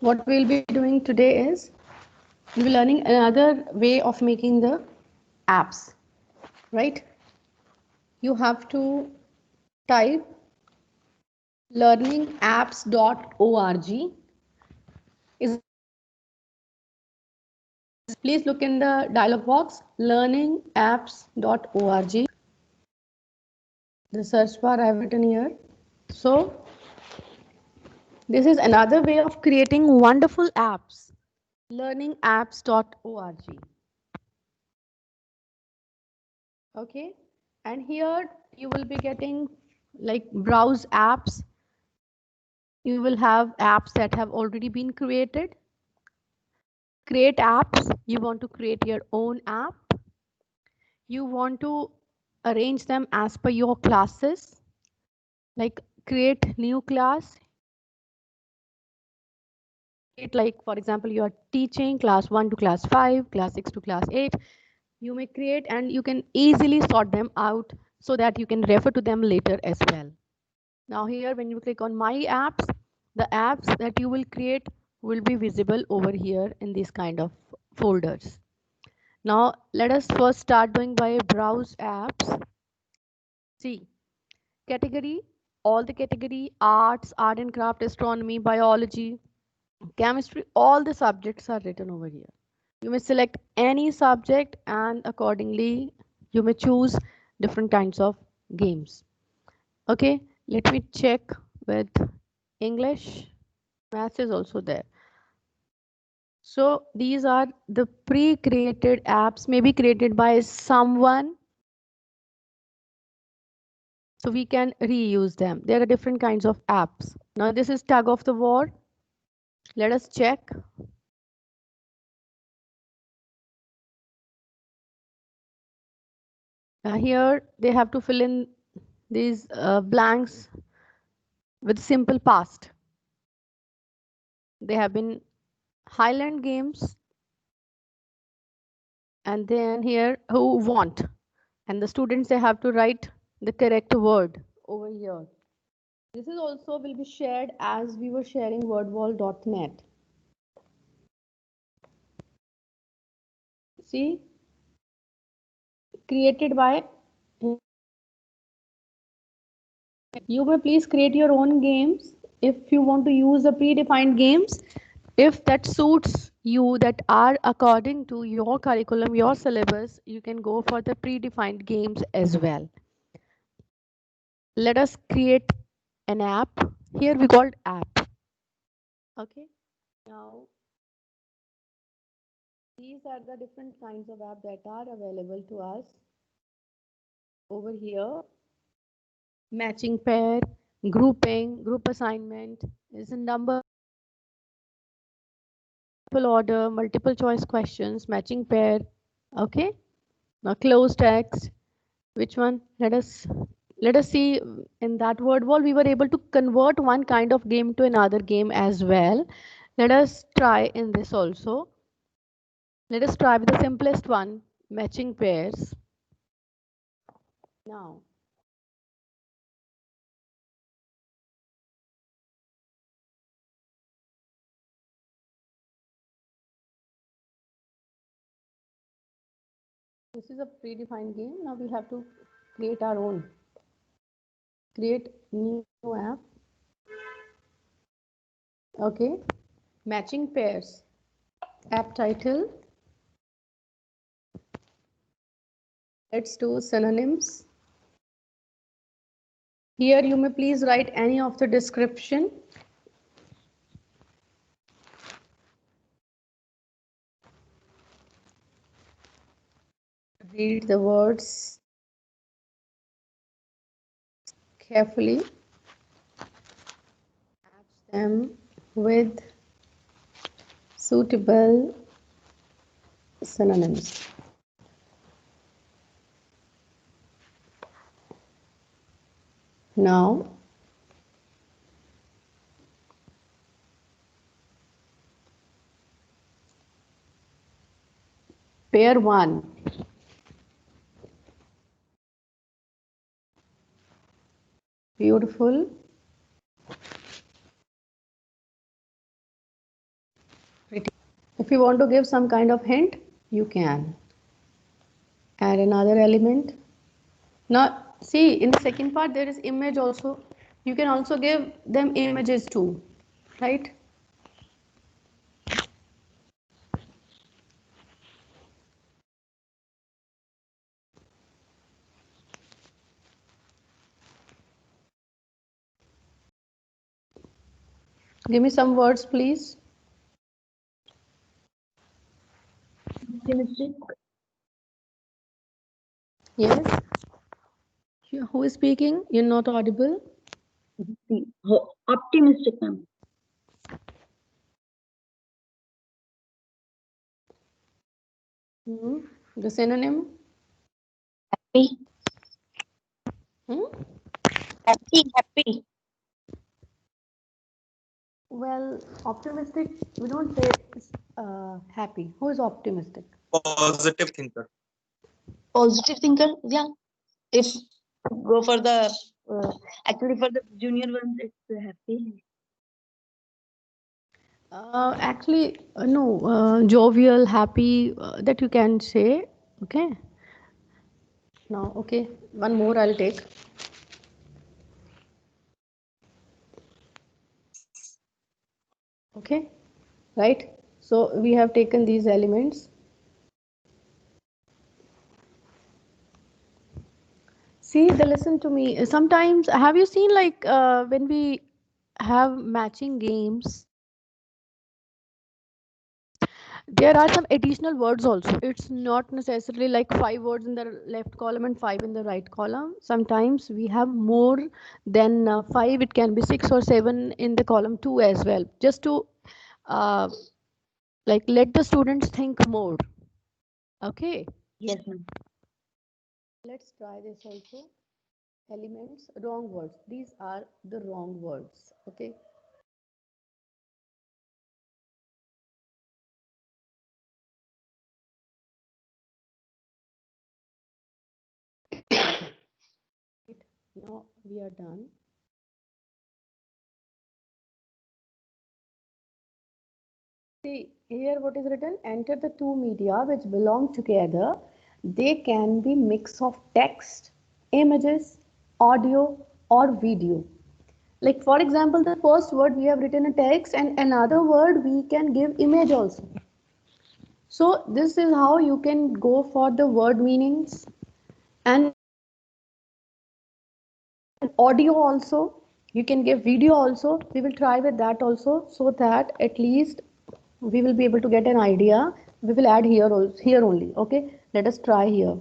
What we'll be doing today is we'll be learning another way of making the apps, right? You have to type learningapps.org. Is Please look in the dialog box learningapps.org. The search bar I have written here. So this is another way of creating wonderful apps. Learningapps.org. Okay, and here you will be getting like browse apps. You will have apps that have already been created. Create apps. You want to create your own app. You want to arrange them as per your classes, like create new class. Like for example, you are teaching class 1 to class 5, class 6 to class 8. You may create and you can easily sort them out so that you can refer to them later as well. Now here when you click on my apps, the apps that you will create will be visible over here in these kind of folders. Now let us first start doing by browse apps. See, category, all the category, arts, art and craft, astronomy, biology, chemistry, all the subjects are written over here. You may select any subject and accordingly you may choose different kinds of games. Okay, let me check with English. Maths is also there. So these are the pre-created apps, maybe created by someone. So we can reuse them. There are different kinds of apps. Now this is tug of the war. Let us check. Here they have to fill in these blanks with simple past. They have been Highland Games, and then here who want, and the students they have to write the correct word over here. This is also will be shared as we were sharing wordwall.net. See, created by, you may please create your own games if you want to use the predefined games, if that suits you, that are according to your curriculum, your syllabus, you can go for the predefined games as well. Let us create an app. Here we called app. Okay, now these are the different kinds of app that are available to us over here. Matching pair, grouping, group assignment, is a number order, multiple choice questions, matching pair. Okay, now close text. Which one? Let us see. In that word wall we were able to convert one kind of game to another game as well. Let us try in this also. Let us try with the simplest one, matching pairs. Now this is a predefined game. Now we have to create our own. Create new app. Okay, matching pairs. App title. Let's do synonyms. Here you may please write any of the description. Read the words carefully. Match them with suitable synonyms. Now pair 1. Beautiful. If you want to give some kind of hint, you can add another element. Now, see, in the second part, there is image also. You can also give them images too, right? Give me some words, please. Optimistic. Yes. Who is speaking? You're not audible. Optimistic, ma'am. The synonym? Happy. Hmm? Happy. Well, optimistic, we don't say happy. Who is optimistic? Positive thinker. Positive thinker. Yeah. If go for the actually for the junior ones, it's happy. Actually, no, jovial, happy, that you can say. Okay. Now, okay, one more I'll take. Okay, right? So we have taken these elements. See, the listen to me. Sometimes, have you seen like when we have matching games, there are some additional words also. It's not necessarily like 5 words in the left column and 5 in the right column. Sometimes we have more than 5. It can be 6 or 7 in the column 2 as well, just to uh, like let the students think more. Okay, Yes, ma'am. let's try this also. Elements, wrong words. These are the wrong words. Okay. Now we are done. See here what is written, enter the two media which belong together. They can be mix of text, images, audio or video. Like for example, the first word we have written a text and another word we can give image also. So this is how you can go for the word meanings and audio also. You can give video also. We will try with that also so that at least we will be able to get an idea. We will add here also, here only. Okay, let us try here.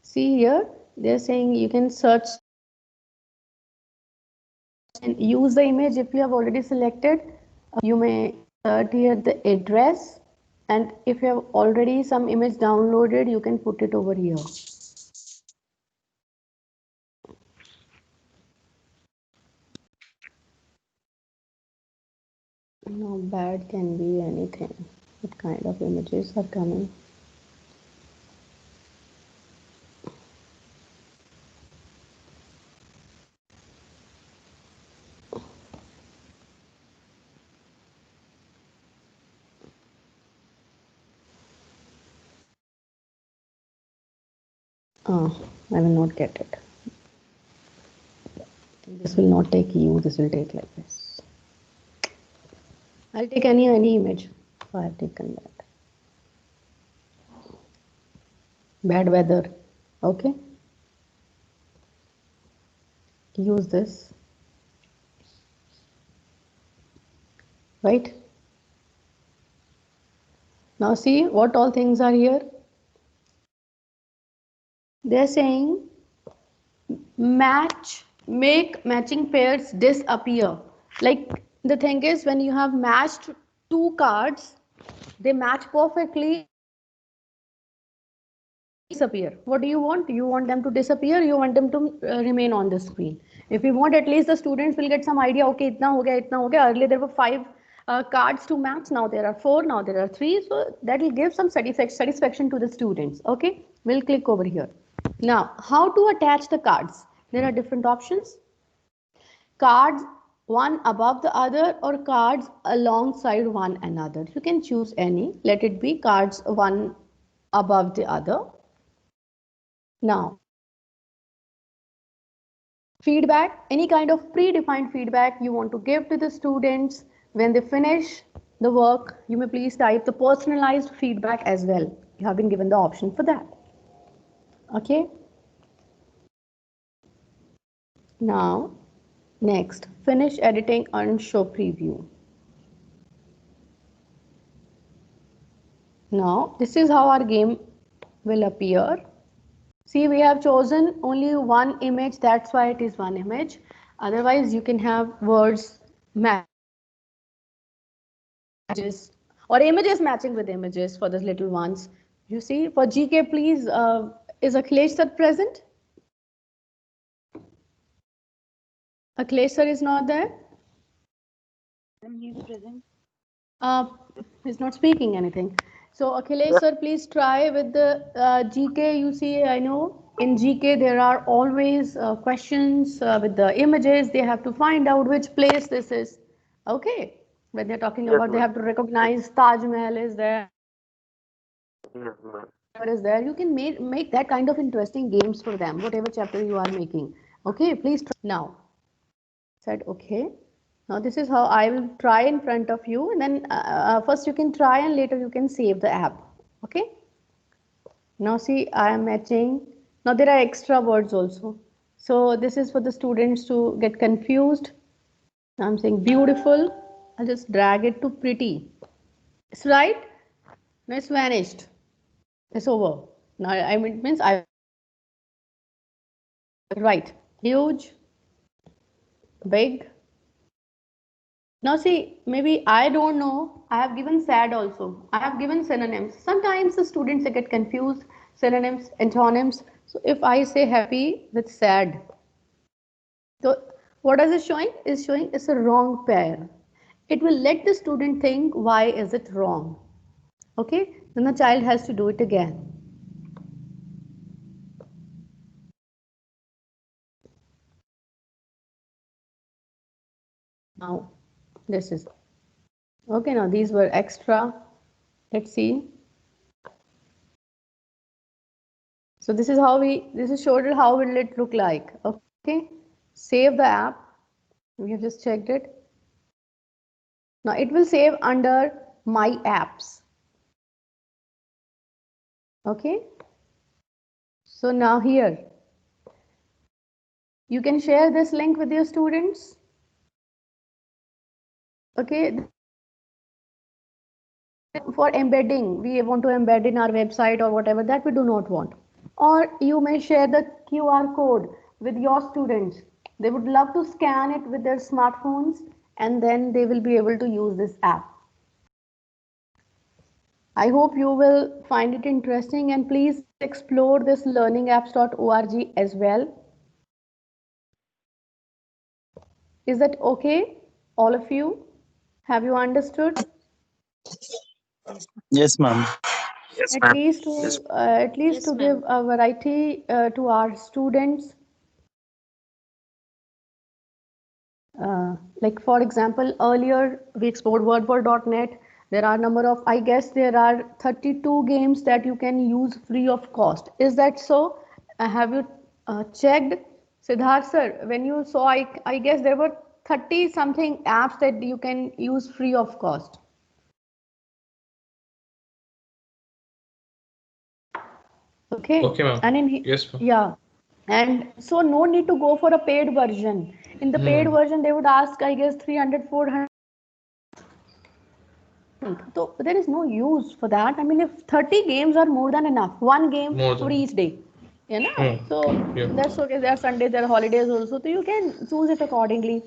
See here, they're saying you can search and use the image if you have already selected. You may insert here the address, and if you have already some image downloaded, you can put it over here. No, bad can be anything. What kind of images are coming? Oh, I will not get it. This will not take you, this will take like this. I'll take any image. Oh, I have taken that. Bad weather. Okay. Use this. Right? Now see what all things are here. They're saying make matching pairs disappear. Like the thing is when you have matched two cards, they match perfectly, disappear. What do you want? You want them to disappear, you want them to remain on the screen. If we want, at least the students will get some idea. Okay, itna ho gaya, itna ho gaya. Earlier there were 5 cards to match. Now there are 4. Now there are 3. So that will give some satisfaction to the students. Okay, we'll click over here. Now, how to attach the cards? There are different options. Cards one above the other or cards alongside one another. You can choose any. Let it be cards one above the other. Now, feedback, any kind of predefined feedback you want to give to the students when they finish the work, you may please type the personalized feedback as well. You have been given the option for that. Okay. Now, next, finish editing and show preview. Now, this is how our game will appear. See, we have chosen only one image, that's why it is one image. Otherwise, you can have words matches or images matching with images for the little ones. You see, for GK, please, is Akhilesh sir present? Akhilesh sir is not there? He is present. He's not speaking anything. So Akhilesh sir, please try with the GK. You see, I know in GK there are always questions with the images. They have to find out which place this is. Okay. When they're talking about, they have to recognize Taj Mahal is there. Whatever is there, you can make that kind of interesting games for them, whatever chapter you are making. Okay, please try. Now, said okay. Now this is how I will try in front of you, and then first you can try and later you can save the app. Okay. Now see, I am matching. Now there are extra words also. So this is for the students to get confused. Now I'm saying beautiful. I'll just drag it to pretty. It's right. Now it's vanished. It's over. Now I mean, it means I right. Huge, big. Now see, maybe I don't know. I have given sad also. I have given synonyms. Sometimes the students they get confused. Synonyms, antonyms. So if I say happy with sad, so what is it showing? Is showing it's a wrong pair. It will let the student think why is it wrong. Okay? Then the child has to do it again. Now this is okay. Now these were extra. Let's see. So this is how this is showed it how will it look like. Okay, save the app. We have just checked it. Now it will save under my apps. Okay. So now here, you can share this link with your students. Okay. For embedding, we want to embed in our website or whatever, that we do not want. Or you may share the QR code with your students. They would love to scan it with their smartphones and then they will be able to use this app. I hope you will find it interesting and please explore this learningapps.org as well. Is that okay, all of you? Have you understood? Yes, ma'am. At least to give a variety to our students. Like for example, earlier we explored wordwall.net. There are number of, I guess there are 32 games that you can use free of cost. Is that so? Have you checked? Siddharth sir, when you saw, I guess there were 30 something apps that you can use free of cost. Okay. Okay, ma'am. And in Yes, ma'am. yeah. And so no need to go for a paid version. In the paid version, they would ask, I guess, 300, 400. So there is no use for that. I mean, if 30 games are more than enough, one game for each day. You know? So that's okay. There are Sundays, there are holidays also. So you can choose it accordingly.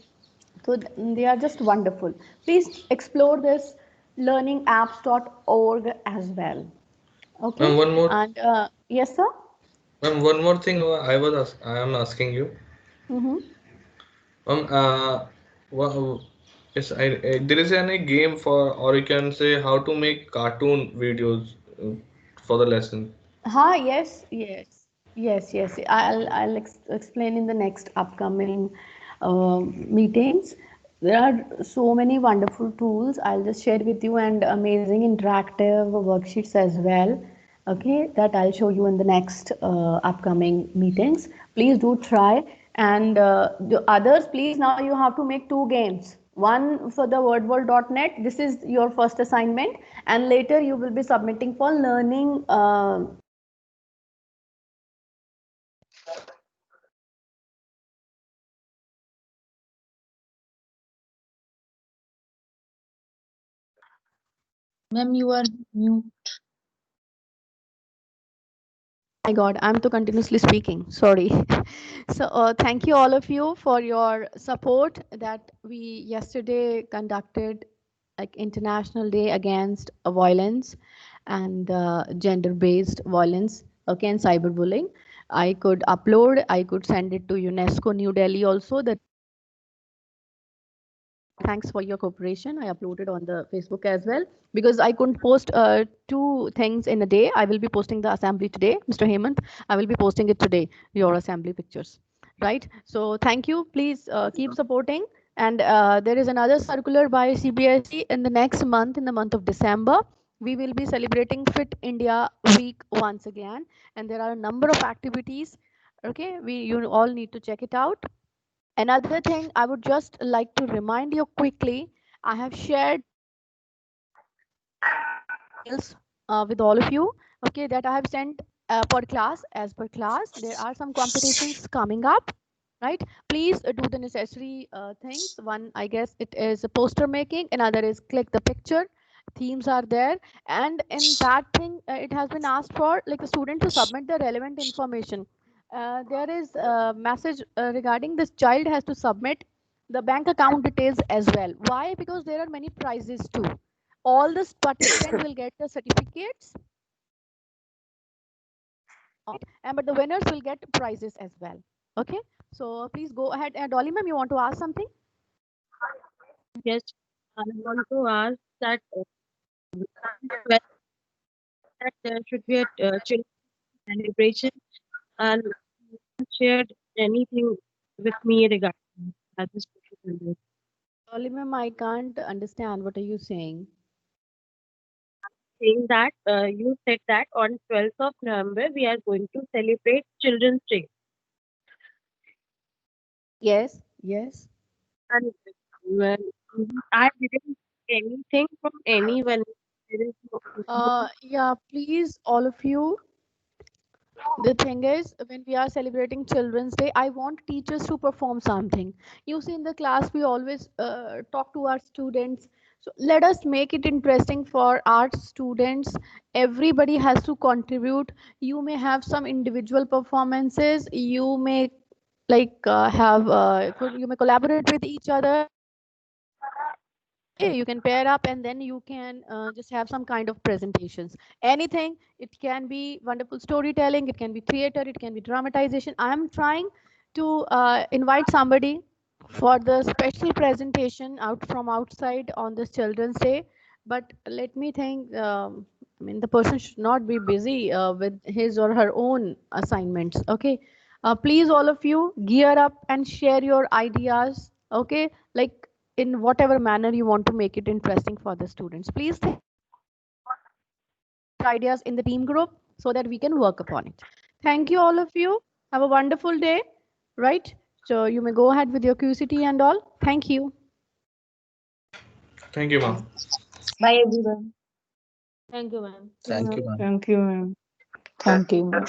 So they are just wonderful. Please explore this learningapps.org as well. Okay. One more. And yes, sir. One more thing I am asking you. Mm-hmm. Um, uh, well, yes, there is any game for, or you can say how to make cartoon videos for the lesson. Yes, yes, yes, yes. I'll explain in the next upcoming meetings. There are so many wonderful tools. I'll just share with you and amazing interactive worksheets as well. Okay, that I'll show you in the next upcoming meetings. Please do try. And the others, please, now you have to make two games. One for the wordworld.net. This is your first assignment, and later you will be submitting for learning. Ma'am, you are mute. My God, I'm too continuously speaking. Sorry. So, thank you all of you for your support that we yesterday conducted like International Day Against Violence and gender-based violence, okay, and cyberbullying. I could upload, I could send it to UNESCO New Delhi also. The thanks for your cooperation. I uploaded on the Facebook as well because I couldn't post two things in a day. I will be posting the assembly today, Mr. Hemant. I will be posting it today, your assembly pictures. Right. So thank you. Please keep supporting. And there is another circular by CBSE in the next month, in the month of December. We will be celebrating Fit India Week once again. And there are a number of activities. Okay. You all need to check it out. Another thing I would just like to remind you quickly, I have shared emails with all of you, okay, that I have sent per class, as per class. There are some competitions coming up, right? Please do the necessary things. One, I guess it is a poster making, another is click the picture. Themes are there, and in that thing, it has been asked for like the student to submit the relevant information. There is a message regarding this child has to submit the bank account details as well. Why? Because there are many prizes too. All the participant will get the certificates, and but the winners will get prizes as well. Okay, so please go ahead. Dolly ma'am, you want to ask something? Yes, I want to ask that well, that there should be a children celebration and shared anything with me regarding that is special. Dolly ma'am, I can't understand. What are you saying? Saying that you said that on 12th of November we are going to celebrate Children's Day, Yes, yes. and well, I didn't get anything from anyone. There is no, Yeah, please, all of you. The thing is, when we are celebrating Children's Day, I want teachers to perform something. You see, in the class, we always talk to our students. So let us make it interesting for our students. Everybody has to contribute. You may have some individual performances. You may you may collaborate with each other. Okay, you can pair up and then you can just have some kind of presentations. Anything, it can be wonderful storytelling, it can be theater, it can be dramatization. I am trying to invite somebody for the special presentation out from outside on this Children's Day. But let me think, I mean, the person should not be busy with his or her own assignments. Okay. Please, all of you, gear up and share your ideas. Okay. Like in whatever manner you want to make it interesting for the students. Please think ideas in the team group so that we can work upon it. Thank you, all of you. Have a wonderful day, right? So you may go ahead with your QCT and all. Thank you. Thank you, ma'am. Bye, everyone. thank you, ma'am. Thank you, ma'am. Thank you, ma'am. Thank you, ma'am.